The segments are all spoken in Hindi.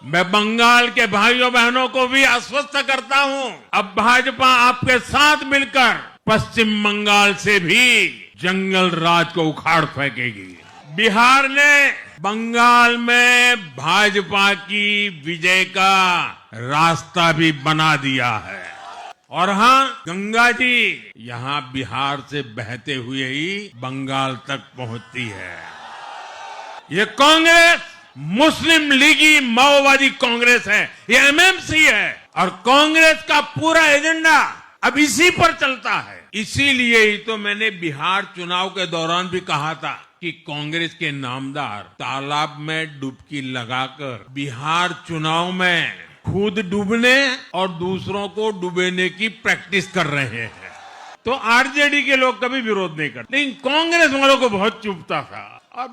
मैं बंगाल के भाइयों बहनों को भी आश्वस्त करता हूं, अब भाजपा आपके साथ मिलकर पश्चिम बंगाल से भी जंगल राज को उखाड़ फेंकेगी। बिहार ने बंगाल में भाजपा की विजय का रास्ता भी बना दिया है। और हाँ, गंगा जी यहाँ बिहार से बहते हुए ही बंगाल तक पहुंचती है। ये कांग्रेस मुस्लिम लीगी माओवादी कांग्रेस है, ये एमएमसी है और कांग्रेस का पूरा एजेंडा अब इसी पर चलता है। इसीलिए ही तो मैंने बिहार चुनाव के दौरान भी कहा था कि कांग्रेस के नामदार तालाब में डुबकी लगाकर बिहार चुनाव में खुद डूबने और दूसरों को डुबेने की प्रैक्टिस कर रहे हैं। तो आरजेडी के लोग कभी विरोध नहीं करते, लेकिन कांग्रेस वालों को बहुत चुभता था और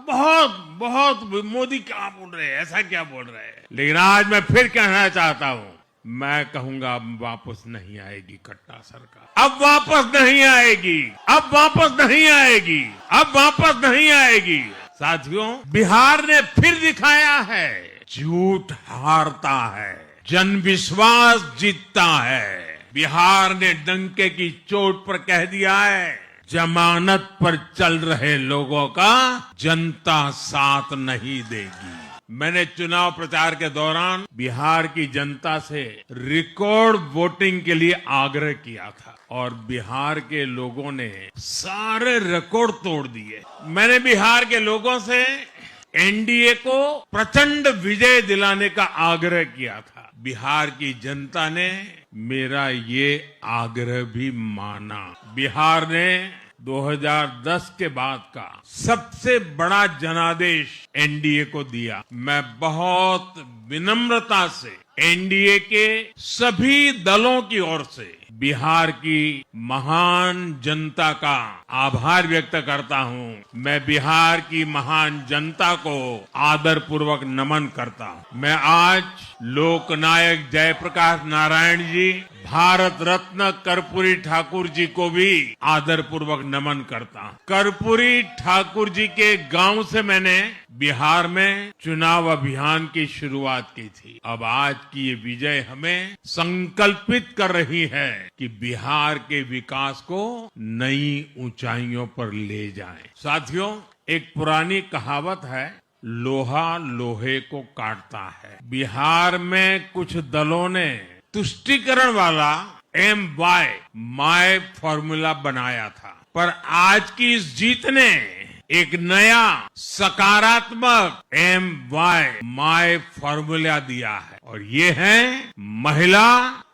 बहुत मोदी क्या बोल रहे हैं, ऐसा क्या बोल रहे हैं। लेकिन आज मैं फिर कहना चाहता हूं, मैं कहूंगा अब वापस नहीं आएगी कट्टा सरकार, अब वापस नहीं आएगी, अब वापस नहीं आएगी, अब वापस नहीं आएगी। साथियों, बिहार ने फिर दिखाया है झूठ हारता है, जन विश्वास जीतता है। बिहार ने डंके की चोट पर कह दिया है, जमानत पर चल रहे लोगों का जनता साथ नहीं देगी। मैंने चुनाव प्रचार के दौरान बिहार की जनता से रिकॉर्ड वोटिंग के लिए आग्रह किया था और बिहार के लोगों ने सारे रिकॉर्ड तोड़ दिए। मैंने बिहार के लोगों से एनडीए को प्रचंड विजय दिलाने का आग्रह किया था। बिहार की जनता ने मेरा ये आग्रह भी माना। बिहार ने 2010 के बाद का सबसे बड़ा जनादेश एनडीए को दिया। मैं बहुत विनम्रता से एनडीए के सभी दलों की ओर से बिहार की महान जनता का आभार व्यक्त करता हूं। मैं बिहार की महान जनता को आदर पूर्वक नमन करता हूं। मैं आज लोकनायक जयप्रकाश नारायण जी, भारत रत्न कर्पूरी ठाकुर जी को भी आदर पूर्वक नमन करता हूं। कर्पूरी ठाकुर जी के गांव से मैंने बिहार में चुनाव अभियान की शुरुआत की थी। अब आज की ये विजय हमें संकल्पित कर रही है कि बिहार के विकास को नई ऊंचाइयों पर ले जाएं। साथियों, एक पुरानी कहावत है, लोहा लोहे को काटता है। बिहार में कुछ दलों ने तुष्टीकरण वाला MY माय फॉर्मूला बनाया था, पर आज की इस जीत ने एक नया सकारात्मक MY माय फॉर्मूला दिया है और ये है महिला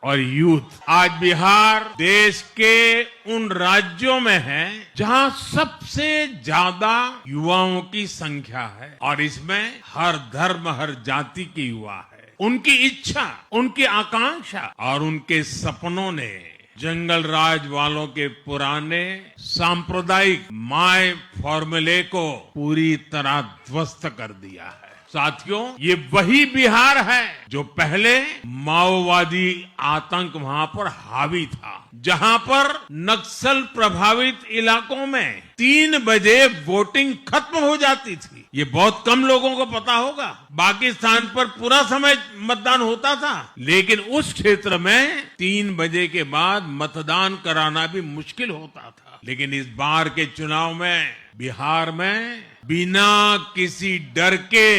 और यूथ। आज बिहार देश के उन राज्यों में है जहां सबसे ज्यादा युवाओं की संख्या है और इसमें हर धर्म हर जाति के युवा है। उनकी इच्छा, उनकी आकांक्षा और उनके सपनों ने जंगल राज वालों के पुराने सांप्रदायिक माय फॉर्मूले को पूरी तरह ध्वस्त कर दिया है। साथियों, ये वही बिहार है जो पहले माओवादी आतंक वहां पर हावी था, जहां पर नक्सल प्रभावित इलाकों में 3 बजे वोटिंग खत्म हो जाती थी। ये बहुत कम लोगों को पता होगा। बाकी स्थान पर पूरा समय मतदान होता था, लेकिन उस क्षेत्र में 3 बजे के बाद मतदान कराना भी मुश्किल होता था। लेकिन इस बार के चुनाव में बिहार में बिना किसी डर के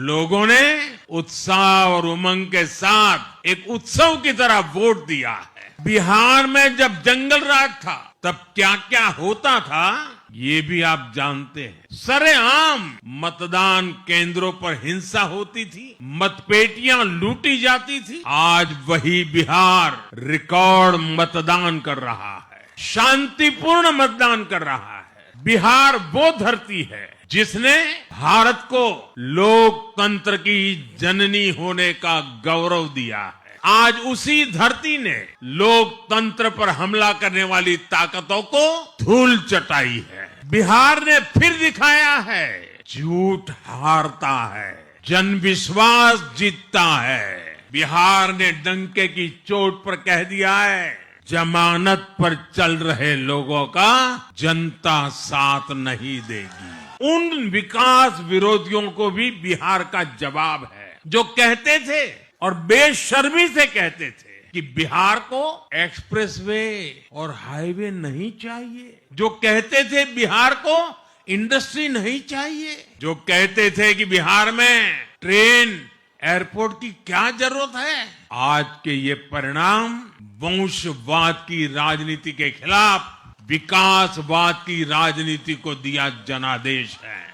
लोगों ने उत्साह और उमंग के साथ एक उत्सव की तरह वोट दिया है। बिहार में जब जंगल राज था तब क्या क्या होता था ये भी आप जानते हैं। सरेआम मतदान केंद्रों पर हिंसा होती थी, मतपेटियां लूटी जाती थी। आज वही बिहार रिकॉर्ड मतदान कर रहा है, शांतिपूर्ण मतदान कर रहा है। बिहार वो धरती है जिसने भारत को लोकतंत्र की जननी होने का गौरव दिया है। आज उसी धरती ने लोकतंत्र पर हमला करने वाली ताकतों को धूल चटाई है। बिहार ने फिर दिखाया है झूठ हारता है, जन विश्वास जीतता है। बिहार ने डंके की चोट पर कह दिया है, जमानत पर चल रहे लोगों का जनता साथ नहीं देगी। उन विकास विरोधियों को भी बिहार का जवाब है। जो कहते थे और बेशर्मी से कहते थे कि बिहार को एक्सप्रेसवे और हाईवे नहीं चाहिए, जो कहते थे बिहार को इंडस्ट्री नहीं चाहिए, जो कहते थे कि बिहार में ट्रेन एयरपोर्ट की क्या जरूरत है, आज के ये परिणाम वंशवाद की राजनीति के खिलाफ विकासवाद की राजनीति को दिया जनादेश है।